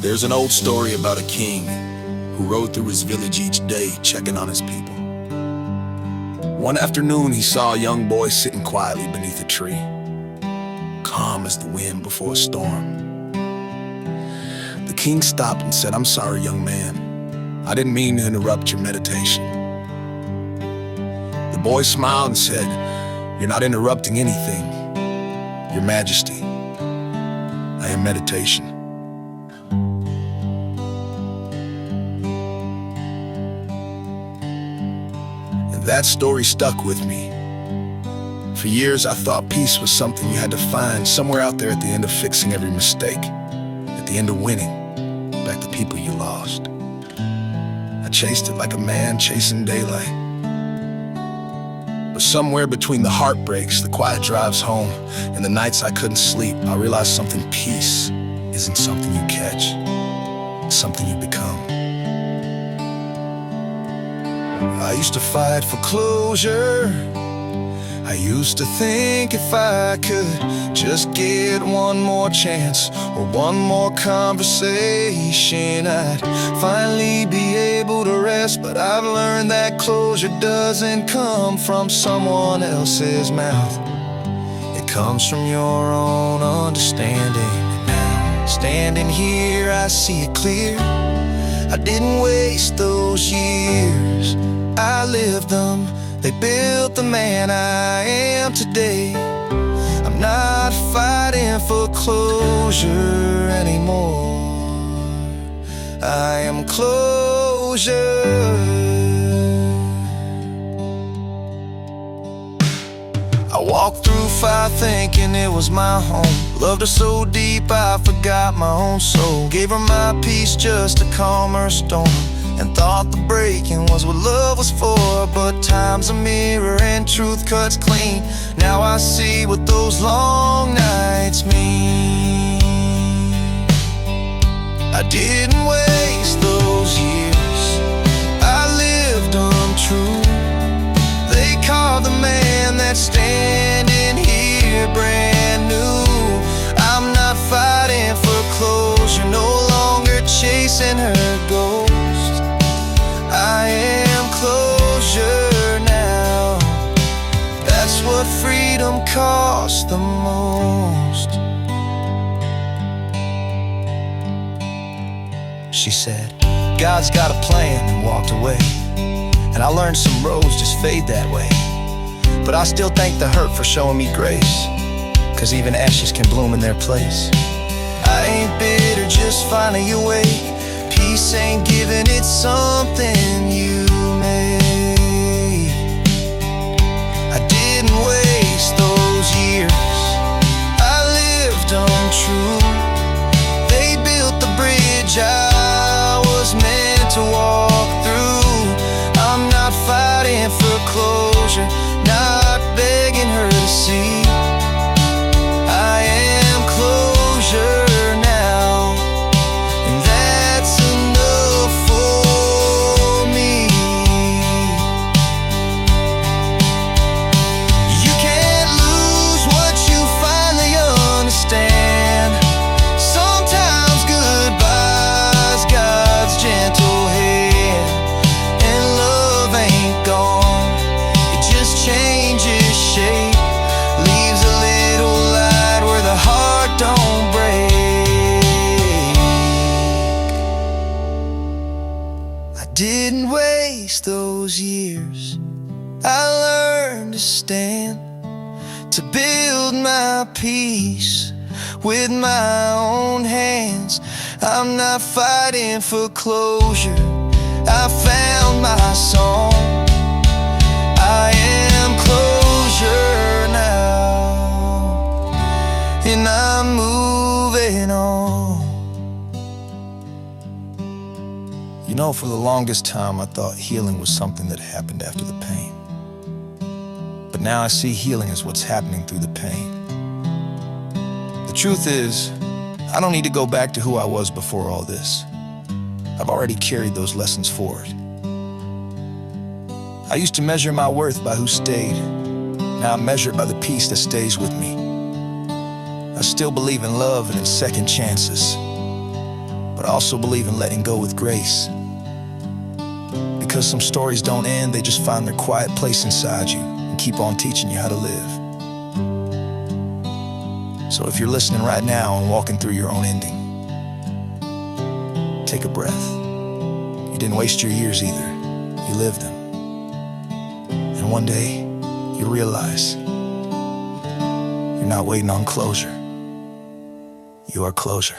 There's an old story about a king who rode through his village each day checking on his people. One afternoon he saw a young boy sitting quietly beneath a tree, calm as the wind before a storm. The king stopped and said, "I'm sorry, young man. I didn't mean to interrupt your meditation." The boy smiled and said, "You're not interrupting anything, Your Majesty. I am meditation." And that story stuck with me. For years I thought peace was something you had to find somewhere out there at the end of fixing every mistake, at the end of winning back the people you lost. I chased it like a man chasing daylight. But somewhere between the heartbreaks, the quiet drives home, and the nights I couldn't sleep, I realized something. Peace isn't something you catch, it's something you become. I used to fight for closure. I used to think if I could just get one more chance or one more conversation, I'd finally be able to rest. But I've learned that closure doesn't come from someone else's mouth. It comes from your own understanding. And now, standing here, I see it clear. I didn't waste those years, I lived them. They built the man I am today. I'm not fighting for closure anymore. I am closure. I walked through fire thinking it was my home. Loved her so deep I forgot my own soul. Gave her my peace just to calm her storm, and thought the breaking was what love was for. But time's a mirror and truth cuts clean. Now I see what those long nights mean. I didn't waste those years, I lived them true. They carved the man that's standing here brand new. I'm not fighting for closure, no longer chasing her ghost. I am closure now. That's what freedom costs the most. She said, "God's got a plan," and walked away. And I learned some roads just fade that way. But I still thank the hurt for showing me grace, 'cause even ashes can bloom in their place. I ain't bitter, just finally awake. Peace ain't giving, it's something you make. I didn't waste those years, I lived them true. They built the bridge I was meant to walk through. I'm not fighting for closure, not begging her to see. I am closure. Didn't waste those years, I learned to stand, to build my peace with my own hands. I'm not fighting for closure, I found my song. I am closure now, and I'm moving on. You know, for the longest time I thought healing was something that happened after the pain. But now I see healing as what's happening through the pain. The truth is, I don't need to go back to who I was before all this. I've already carried those lessons forward. I used to measure my worth by who stayed. Now I'm measured by the peace that stays with me. I still believe in love and in second chances, but but I also believe in letting go with grace. Because some stories don't end, they just find their quiet place inside you and keep on teaching you how to live. So if you're listening right now and walking through your own ending, take a breath. You didn't waste your years either. You lived them. And one day, you'll realize you're not waiting on closure. You are closure.